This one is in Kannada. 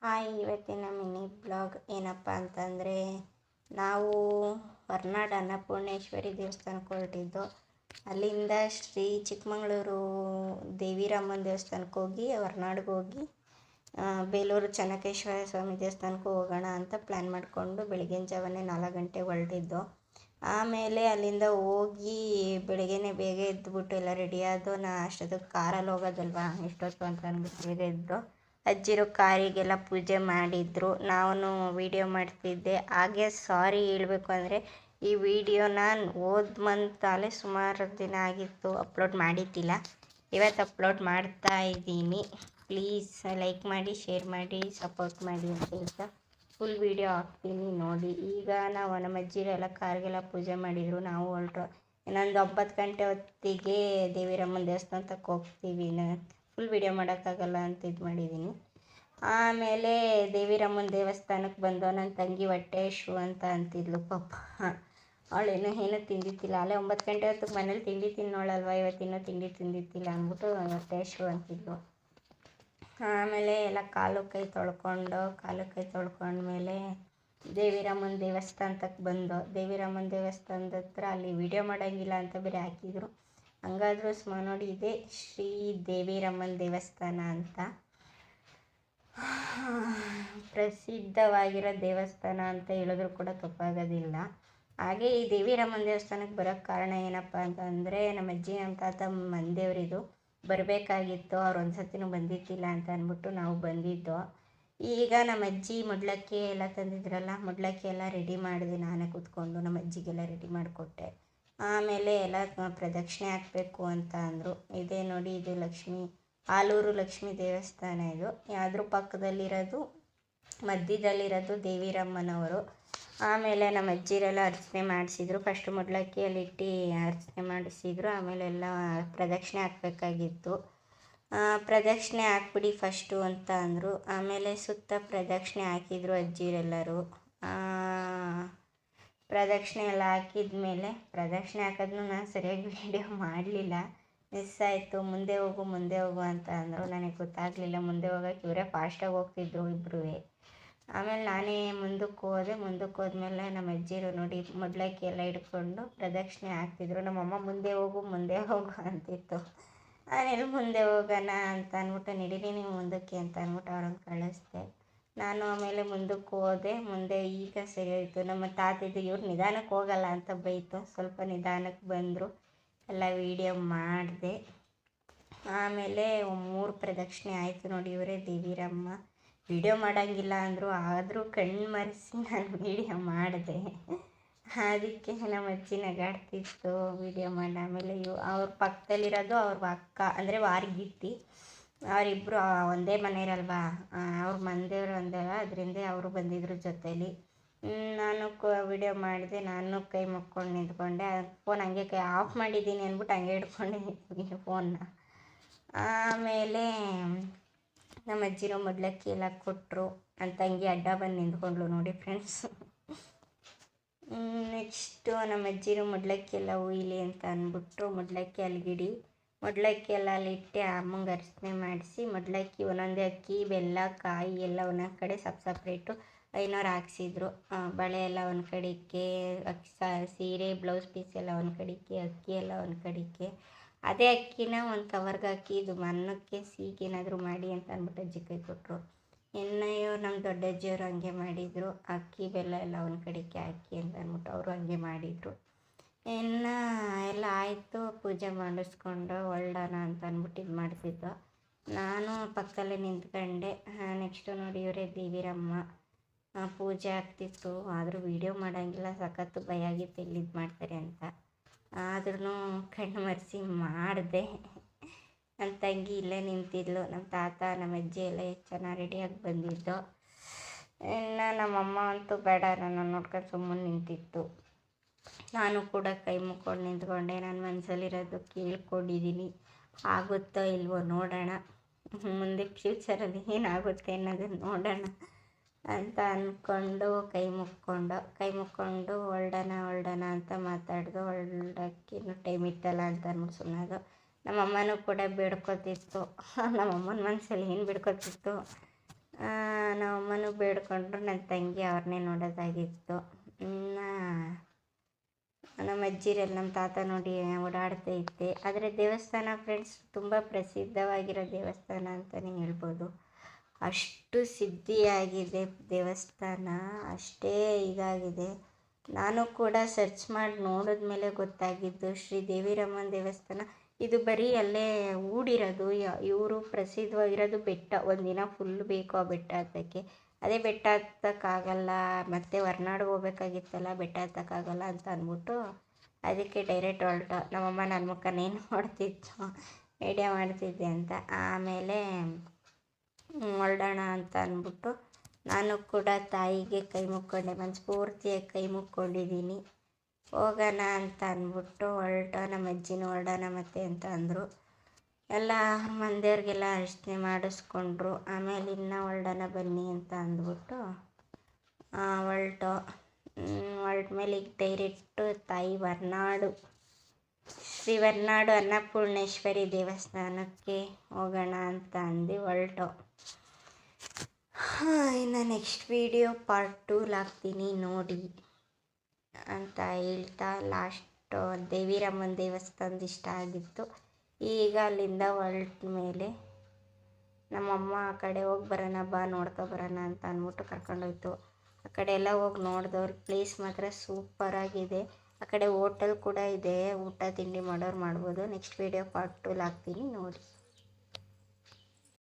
ಹಾಯ್, ಇವತ್ತಿನ ಮಿನಿ ಬ್ಲಾಗ್ ಏನಪ್ಪ ಅಂತಂದರೆ ನಾವು ಹೊರನಾಡು ಅನ್ನಪೂರ್ಣೇಶ್ವರಿ ದೇವಸ್ಥಾನಕ್ಕೆ ಹೊರಟಿದ್ದು. ಅಲ್ಲಿಂದ ಶ್ರೀ ಚಿಕ್ಕಮಗಳೂರು ದೇವಿರಮ್ಮನ ದೇವಸ್ಥಾನಕ್ಕೆ ಹೋಗಿ ಹೊರನಾಡಿಗೆ ಹೋಗಿ ಬೇಲೂರು ಚೆನ್ನಕೇಶ್ವರ ಸ್ವಾಮಿ ದೇವಸ್ಥಾನಕ್ಕೆ ಹೋಗೋಣ ಅಂತ ಪ್ಲ್ಯಾನ್ ಮಾಡಿಕೊಂಡು ಬೆಳಗಿನ ಜಾವನೇ 4 ಗಂಟೆಗೆ ಹೊರಟಿದ್ದು. ಆಮೇಲೆ ಅಲ್ಲಿಂದ ಹೋಗಿ ಬೆಳಗ್ಗೆನೇ ಬೇಗ ಎದ್ದುಬಿಟ್ಟು ಎಲ್ಲ ರೆಡಿಯಾದೋ. ಅಷ್ಟೊತ್ತಿಗೆ ಕಾರಲ್ಲಿ ಹೋಗೋದಲ್ವ, ಎಷ್ಟೊತ್ತು ಅಂತ ಅಂದ್ಬಿಟ್ಟು ಬೇಗ ಎದ್ದು ಅಜ್ಜಿರು ಕಾರಿಗೆಲ್ಲ ಪೂಜೆ ಮಾಡಿದರು. ನಾನು ವೀಡಿಯೋ ಮಾಡ್ತಿದ್ದೆ. ಹಾಗೆ ಸಾರಿ ಹೇಳಬೇಕು ಅಂದರೆ ಈ ವಿಡಿಯೋನ ಹೋದ ಮಂತಲ್ಲೇ ಸುಮಾರು ದಿನ ಆಗಿತ್ತು ಅಪ್ಲೋಡ್ ಮಾಡಿದ್ದಿಲ್ಲ. ಇವತ್ತು ಅಪ್ಲೋಡ್ ಮಾಡ್ತಾ ಇದ್ದೀನಿ. ಪ್ಲೀಸ್ ಲೈಕ್ ಮಾಡಿ, ಶೇರ್ ಮಾಡಿ, ಸಪೋರ್ಟ್ ಮಾಡಿ ಅಂತ ಹೇಳ್ತಾ ಫುಲ್ ವೀಡಿಯೋ ಹಾಕ್ತೀನಿ ನೋಡಿ. ಈಗ ನಮ್ಮ ಅಜ್ಜಿರೆಲ್ಲ ಕಾರ್ಗೆಲ್ಲ ಪೂಜೆ ಮಾಡಿದರು. ನಾವು ಹೊರಟು ಇನ್ನೊಂದು 9 ಗಂಟೆ ಹೊತ್ತಿಗೆ ದೇವಿರಮ್ಮನ ದೇವಸ್ಥಾನಕ್ಕೆ ಹೋಗ್ತೀವಿ. ಫುಲ್ ವೀಡಿಯೋ ಮಾಡೋಕ್ಕಾಗಲ್ಲ ಅಂತ ಇದು ಮಾಡಿದ್ದೀನಿ. ಆಮೇಲೆ ದೇವಿರಮ್ಮನ ದೇವಸ್ಥಾನಕ್ಕೆ ಬಂದು ನನ್ನ ತಂಗಿ ಹೊಟ್ಟೆ ಶೂ ಅಂತ ಅಂತಿದ್ಲು. ಪಾಪ ಅವಳೇನೋ ಏನೂ ತಿಂದಿತ್ತಿಲ್ಲ. ಅಲ್ಲೇ 9 ಗಂಟೆ ಹೊತ್ತಿಗೆ ಮನೇಲಿ ತಿಂಡಿ ತಿನ್ನೋಳಲ್ವ, ಇವತ್ತಿನ್ನೂ ತಿಂಡಿ ತಿಂದಿತ್ತಿಲ್ಲ ಅಂದ್ಬಿಟ್ಟು ಹೊಟ್ಟೆ ಶೂ ಅಂತಿದ್ಲು. ಆಮೇಲೆ ಎಲ್ಲ ಕಾಲು ಕೈ ತೊಳ್ಕೊಂಡ್ಮೇಲೆ ದೇವಿರಮ್ಮನ ದೇವಸ್ಥಾನಕ್ಕೆ ಬಂದು ದೇವಿರಮ್ಮನ ದೇವಸ್ಥಾನದ ಹತ್ರ ಅಲ್ಲಿ ವಿಡಿಯೋ ಮಾಡೋಂಗಿಲ್ಲ ಅಂತ ಬೇರೆ ಹಾಕಿದರು. ಹಂಗಾದ್ರೂ ನೋಡಿ, ಇದೆ ಶ್ರೀ ದೇವಿರಮ್ಮನ ದೇವಸ್ಥಾನ ಅಂತ ಪ್ರಸಿದ್ಧವಾಗಿರೋ ದೇವಸ್ಥಾನ ಅಂತ ಹೇಳಿದ್ರು ಕೂಡ ತಪ್ಪಾಗೋದಿಲ್ಲ. ಹಾಗೆ ಈ ದೇವಿರಮ್ಮನ ದೇವಸ್ಥಾನಕ್ಕೆ ಬರೋಕ್ಕೆ ಕಾರಣ ಏನಪ್ಪ ಅಂತಂದರೆ ನಮ್ಮ ಅಜ್ಜಿ ನಮ್ಮ ತಾತ ಮನೆದೇವ್ರಿದು. ಬರಬೇಕಾಗಿತ್ತು, ಅವ್ರು ಒಂದು ಸತಿನೂ ಬಂದಿದ್ದಿಲ್ಲ ಅಂತ ಅಂದ್ಬಿಟ್ಟು ನಾವು ಬಂದಿದ್ದು. ಈಗ ನಮ್ಮ ಅಜ್ಜಿ ಮೊಡ್ಲಕ್ಕಿ ಎಲ್ಲ ತಂದಿದ್ರಲ್ಲ, ಮೊಡ್ಲಕ್ಕಿ ಎಲ್ಲ ರೆಡಿ ಮಾಡಿದೆ ನಾನೇ ಕೂತ್ಕೊಂಡು. ನಮ್ಮ ಅಜ್ಜಿಗೆಲ್ಲ ರೆಡಿ ಮಾಡಿಕೊಟ್ಟೆ. ಆಮೇಲೆ ಎಲ್ಲ ಪ್ರದಕ್ಷಿಣೆ ಹಾಕಬೇಕು ಅಂತ ಅಂದರು. ಇದೇ ನೋಡಿ, ಇದು ಆಲೂರು ಲಕ್ಷ್ಮೀ ದೇವಸ್ಥಾನ. ಇದು ಅದ್ರ ಮಧ್ಯದಲ್ಲಿರೋದು ದೇವಿರಮ್ಮನವರು. ಆಮೇಲೆ ನಮ್ಮ ಅಜ್ಜಿರೆಲ್ಲ ಅರ್ಚನೆ ಮಾಡಿಸಿದ್ರು. ಫಸ್ಟ್ ಮೊಡ್ಲಕ್ಕಿಯಲ್ಲಿ ಇಟ್ಟು ಅರ್ಚನೆ ಮಾಡಿಸಿದ್ರು. ಆಮೇಲೆ ಎಲ್ಲ ಪ್ರದಕ್ಷಿಣೆ ಹಾಕಬೇಕಾಗಿತ್ತು. ಪ್ರದಕ್ಷಿಣೆ ಹಾಕ್ಬಿಡಿ ಫಸ್ಟು ಅಂತ ಅಂದರು. ಆಮೇಲೆ ಸುತ್ತ ಪ್ರದಕ್ಷಿಣೆ ಹಾಕಿದ್ರು ಅಜ್ಜಿರೆಲ್ಲರೂ. ಪ್ರದಕ್ಷಿಣೆ ಎಲ್ಲ ಹಾಕಿದ್ಮೇಲೆ ಪ್ರದಕ್ಷಿಣೆ ಹಾಕೋದನ್ನು ನಾನು ಸರಿಯಾಗಿ ವೀಡಿಯೋ ಮಾಡಲಿಲ್ಲ, ಮಿಸ್ ಆಯಿತು. ಮುಂದೆ ಹೋಗು ಅಂತ ಅಂದರು. ನನಗೆ ಗೊತ್ತಾಗಲಿಲ್ಲ ಮುಂದೆ ಹೋಗೋಕ್ಕೆ. ಇವರೇ ಫಾಸ್ಟಾಗಿ ಹೋಗ್ತಿದ್ರು ಇಬ್ಬರೂ. ಆಮೇಲೆ ನಾನೇ ಮುಂದಕ್ಕೆ ಹೋದ್ಮೇಲೆ ನಮ್ಮ ಅಜ್ಜಿರು ನೋಡಿ ಮೊಡ್ಲಕ್ಕಿ ಎಲ್ಲ ಹಿಡ್ಕೊಂಡು ಪ್ರದಕ್ಷಿಣೆ ಹಾಕ್ತಿದ್ರು. ನಮ್ಮಮ್ಮ ಮುಂದೆ ಹೋಗು ಅಂತಿತ್ತು. ನಾನೆಲ್ಲಿ ಮುಂದೆ ಹೋಗೋಣ ಅಂತ ಅಂದ್ಬಿಟ್ಟು ನಡೀರಿ ನೀವು ಮುಂದಕ್ಕೆ ಅಂತ ಅಂದ್ಬಿಟ್ಟು ಅವ್ರನ್ನ ಕಳಿಸ್ದೆ. ನಾನು ಆಮೇಲೆ ಮುಂದಕ್ಕೆ ಹೋದೆ. ಮುಂದೆ ಈಗ ಸರಿ ಹೋಯಿತು. ನಮ್ಮ ತಾತಿದ್ದು ಇವ್ರು ನಿಧಾನಕ್ಕೆ ಹೋಗಲ್ಲ ಅಂತ ಬೈತು. ಸ್ವಲ್ಪ ನಿಧಾನಕ್ಕೆ ಬಂದರು. ಎಲ್ಲ ವೀಡಿಯೋ ಮಾಡಿದೆ. ಆಮೇಲೆ 3 ಪ್ರದಕ್ಷಿಣೆ ಆಯಿತು ನೋಡಿ. ಇವರೇ ದೇವಿರಮ್ಮ. ವೀಡಿಯೋ ಮಾಡೋಂಗಿಲ್ಲ ಅಂದರು, ಆದರೂ ಕಣ್ಣು ಮರೆಸಿ ನಾನು ವೀಡಿಯೋ ಮಾಡಿದೆ. ಅದಕ್ಕೆ ನಮ್ಮ ಅಜ್ಜಿ ನಗಾಡ್ತಿತ್ತು ವೀಡಿಯೋ ಮಾಡಿ. ಆಮೇಲೆ ಅವ್ರ ಪಕ್ಕದಲ್ಲಿರೋದು ಅವ್ರ ಅಕ್ಕ ಅಂದರೆ ವಾರ್ಗಿತ್ತಿ. ಅವರಿಬ್ಬರು ಒಂದೇ ಮನೆಯರಲ್ವಾ, ಅವ್ರ ಮನೆದೇವ್ರು ಒಂದಲ್ಲ, ಅದರಿಂದ ಅವರು ಬಂದಿದ್ರು ಜೊತೇಲಿ. ನಾನು ವೀಡಿಯೋ ಮಾಡಿದೆ. ನಾನು ಕೈ ಮುಕ್ಕೊಂಡು ನಿಂತ್ಕೊಂಡೆ. ಫೋನ್ ಹಂಗೆ ಆಫ್ ಮಾಡಿದ್ದೀನಿ ಅಂದ್ಬಿಟ್ಟು ಹಂಗೆ ಹಿಡ್ಕೊಂಡಿದ್ದೀನಿ ಫೋನ್ನ. ಆಮೇಲೆ ನಮ್ಮ ಅಜ್ಜಿರೋ ಮೊಡ್ಲಕ್ಕಿ ಎಲ್ಲ ಕೊಟ್ಟರು. ನನ್ನ ತಂಗಿ ಅಡ್ಡ ಬಂದು ನಿಂತ್ಕೊಂಡ್ಲು ನೋಡಿ ಫ್ರೆಂಡ್ಸ್. ನೆಕ್ಸ್ಟು ನಮ್ಮ ಅಜ್ಜಿರೋ ಮೊಡ್ಲಕ್ಕಿ ಎಲ್ಲ ಉಯ್ಲಿ ಅಂತ ಅಂದ್ಬಿಟ್ಟು ಮೊಡ್ಲಕ್ಕಿ ಅಲ್ಲಿಗಿಡಿ ಮೊಡ್ಲಕ್ಕಿ ಎಲ್ಲ ಅಲ್ಲಿಟ್ಟು ಅಮ್ಮಂಗೆ ಅರ್ಚನೆ ಮಾಡಿಸಿ ಮೊಡ್ಲಕ್ಕಿ ಒಂದೊಂದೇ ಅಕ್ಕಿ, ಬೆಲ್ಲ, ಕಾಯಿ ಎಲ್ಲ ಒಂದೊಂದು ಕಡೆ ಸಪ್ರೇಟು 500 ಹಾಕ್ಸಿದ್ರು. ಬಳೆ ಎಲ್ಲ ಒಂದು ಕಡೆಗೆ, ಸೀರೆ ಬ್ಲೌಸ್ ಪೀಸ್ ಎಲ್ಲ ಒಂದು ಕಡೆಗೆ, ಅಕ್ಕಿ ಎಲ್ಲ ಒಂದು ಕಡೆಗೆ. ಅದೇ ಅಕ್ಕಿನ ಒಂದು ಕವರ್ಗೆ ಹಾಕಿ ಇದು ಅನ್ನಕ್ಕೆ ಸಿಹಿಗೇನಾದರೂ ಮಾಡಿ ಅಂತ ಅಂದ್ಬಿಟ್ಟು ಅಜ್ಜಿ ಕೈ ಕೊಟ್ಟರು. ಇನ್ನಯ್ಯೋ ನಮ್ಮ ದೊಡ್ಡಜ್ಜಿಯವರು ಹಂಗೆ ಮಾಡಿದರು. ಅಕ್ಕಿ ಬೆಲ್ಲ ಎಲ್ಲ ಒಂದು ಕಡೆಗೆ ಹಾಕಿ ಅಂತ ಅಂದ್ಬಿಟ್ಟು ಅವರು ಹಂಗೆ ಮಾಡಿದರು. ಇನ್ನು ಎಲ್ಲ ಆಯಿತು. ಪೂಜೆ ಮಾಡಿಸ್ಕೊಂಡು ಹೊರಡೋಣ ಅಂತ ಅಂದ್ಬಿಟ್ಟು ಇದು ಮಾಡ್ತಿದ್ದು. ನಾನು ಪಕ್ಕದಲ್ಲೇ ನಿಂತ್ಕೊಂಡೆ. ನೆಕ್ಸ್ಟು ನೋಡಿ, ಇವರೇ ದೇವಿರಮ್ಮ. ಪೂಜೆ ಆಗ್ತಿತ್ತು, ಆದರೂ ವೀಡಿಯೋ ಮಾಡೋಂಗಿಲ್ಲ, ಸಖತ್ತು ಭಯ ಆಗಿತ್ತು ಎಲ್ಲಿ ಇದು ಮಾಡ್ತಾರೆ ಅಂತ. ಆದ್ರೂ ಕಣ್ಣು ಮರೆಸಿ ಮಾಡಿದೆ. ನನ್ನ ತಂಗಿ ಇಲ್ಲೇ ನಿಂತಿದ್ಲು. ನಮ್ಮ ತಾತ ನಮ್ಮ ಅಜ್ಜಿ ಎಲ್ಲ ಎಷ್ಟು ಚೆನ್ನಾಗಿ ರೆಡಿಯಾಗಿ ಬಂದಿದ್ದು. ಇನ್ನು ನಮ್ಮಮ್ಮ ಅಂತೂ ಬೇಡ, ನಾನು ನೋಡ್ಕೊಂಡು ಸುಮ್ಮನೆ ನಿಂತಿತ್ತು. ನಾನು ಕೂಡ ಕೈ ಮುಕ್ಕೊಂಡು ನಿಂತ್ಕೊಂಡೆ. ನನ್ನ ಮನಸ್ಸಲ್ಲಿರೋದು ಕೇಳ್ಕೊಂಡಿದ್ದೀನಿ. ಆಗುತ್ತೋ ಇಲ್ವೋ ನೋಡೋಣ. ಮುಂದೆ ಫ್ಯೂಚರಲ್ಲಿ ಏನಾಗುತ್ತೆ ಅನ್ನೋದನ್ನು ನೋಡೋಣ ಅಂತ ಅಂದ್ಕೊಂಡು ಕೈ ಮುಕ್ಕೊಂಡು ಹೊರಡೋಣ ಅಂತ ಮಾತಾಡ್ದು. ಹೊರಡೋಕ್ಕೆ ಇನ್ನೂ ಟೈಮ್ ಇತ್ತಲ್ಲ ಅಂತ ಅಂದ್ಬಿಟ್ಟು ಸುಮ್ಮನದು. ನಮ್ಮಮ್ಮನೂ ಕೂಡ ಬೇಡ್ಕೊತಿತ್ತು. ನಮ್ಮಮ್ಮನ ಮನಸ್ಸಲ್ಲಿ ಏನು ಬೇಡ್ಕೊತಿತ್ತು, ನಮ್ಮಮ್ಮನೂ ಬೇಡ್ಕೊಂಡ್ರು, ನನ್ನ ತಂಗಿ ಅವ್ರನ್ನೇ ನೋಡೋದಾಗಿತ್ತು. ನಮ್ಮ ಅಜ್ಜಿರಲ್ಲಿ ನಮ್ಮ ತಾತ ನೋಡಿ ಓಡಾಡ್ತೈತೆ. ಆದರೆ ದೇವಸ್ಥಾನ ಫ್ರೆಂಡ್ಸ್ ತುಂಬ ಪ್ರಸಿದ್ಧವಾಗಿರೋ ದೇವಸ್ಥಾನ ಅಂತಲೇ ಹೇಳ್ಬೋದು. ಅಷ್ಟು ಸಿದ್ಧಿಯಾಗಿದೆ ದೇವಸ್ಥಾನ, ಅಷ್ಟೇ ಇದಾಗಿದೆ. ನಾನು ಕೂಡ ಸರ್ಚ್ ಮಾಡಿ ನೋಡಿದ್ಮೇಲೆ ಗೊತ್ತಾಗಿದ್ದು ಶ್ರೀ ದೇವಿರಮ್ಮನ ದೇವಸ್ಥಾನ. ಇದು ಬರೀ ಅಲ್ಲೇ ಊಡಿರೋದು. ಇವರು ಪ್ರಸಿದ್ಧವಾಗಿರೋದು ಬೆಟ್ಟ. ಒಂದಿನ ಫುಲ್ ಬೇಕು ಆ ಬೆಟ್ಟ ಹತ್ತಕ್ಕೆ. ಅದೇ ಬೆಟ್ಟ ಹತ್ತಕ್ಕಾಗಲ್ಲ, ಮತ್ತು ಹೊರ್ನಾಡಿಗೆ ಹೋಗ್ಬೇಕಾಗಿತ್ತಲ್ಲ, ಬೆಟ್ಟ ಹತ್ತಕ್ಕಾಗಲ್ಲ ಅಂತ ಅಂದ್ಬಿಟ್ಟು ಅದಕ್ಕೆ ಡೈರೆಕ್ಟ್ ಹೊರಟು. ನಮ್ಮಮ್ಮ ನನ್ನ ಮುಖನೇ ನೋಡ್ತಿತ್ತು, ವಿಡಿಯೋ ಮಾಡ್ತಿದ್ದೆ ಅಂತ. ಆಮೇಲೆ ಹೊರಡೋಣ ಅಂತ ಅಂದ್ಬಿಟ್ಟು ನಾನು ಕೂಡ ತಾಯಿಗೆ ಕೈ ಮುಕ್ಕೊಂಡೆ, ಮನಸ್ಫೂರ್ತಿಯಾಗಿ ಕೈ ಮುಕ್ಕೊಂಡಿದ್ದೀನಿ. ಹೋಗೋಣ ಅಂತ ಅಂದ್ಬಿಟ್ಟು ಹೊರಟು. ನಮ್ಮ ಅಜ್ಜಿನೂ ಹೊರಡೋಣ ಮತ್ತೆ ಅಂತ ಅಂದರು. ಎಲ್ಲ ಮಂದಿಯವ್ರಿಗೆಲ್ಲ ಅರ್ಚನೆ ಮಾಡಿಸ್ಕೊಂಡ್ರು. ಆಮೇಲೆ ಇನ್ನೂ ಹೊರಡೋಣ ಬನ್ನಿ ಅಂತ ಅಂದ್ಬಿಟ್ಟು ಹೊರಟು ಮೇಲೆ ಈಗ ಡೈರೆಕ್ಟು ತಾಯಿ ಹೊರ್ನಾಡು, ಶ್ರೀ ಹೊರ್ನಾಡು ಅನ್ನಪೂರ್ಣೇಶ್ವರಿ ದೇವಸ್ಥಾನಕ್ಕೆ ಹೋಗೋಣ ಅಂತ ಅಂದು ಹೊರಟು. ಇನ್ನು ನೆಕ್ಸ್ಟ್ ವಿಡಿಯೋ ಪಾರ್ಟ್ 2 ಹಾಕ್ತೀನಿ ನೋಡಿ ಅಂತ ಹೇಳ್ತಾ, ಲಾಸ್ಟು ದೇವಿರಮ್ಮನ ದೇವಸ್ಥಾನದ ಇಷ್ಟ ಆಗಿತ್ತು. ಈಗ ಅಲ್ಲಿಂದ ಹೊರಟ ಮೇಲೆ ನಮ್ಮಮ್ಮ ಆ ಕಡೆ ಹೋಗಿ ಬರೋಣ ಬಾ, ನೋಡ್ಕೊಬರೋಣ ಅಂತ ಅಂದ್ಬಿಟ್ಟು ಕರ್ಕೊಂಡೋಯ್ತು. ಆ ಕಡೆ ಎಲ್ಲ ಹೋಗಿ ನೋಡಿದವ್ರು ಪ್ಲೇಸ್ ಮಾತ್ರ ಸೂಪರಾಗಿದೆ. ಆ ಕಡೆ ಹೋಟೆಲ್ ಕೂಡ ಇದೆ, ಊಟ ತಿಂಡಿ ಮಾಡೋರು ಮಾಡ್ಬೋದು. ನೆಕ್ಸ್ಟ್ ವಿಡಿಯೋ ಪಾರ್ಟ್ 2 ಹಾಕ್ತೀನಿ ನೋಡಿ.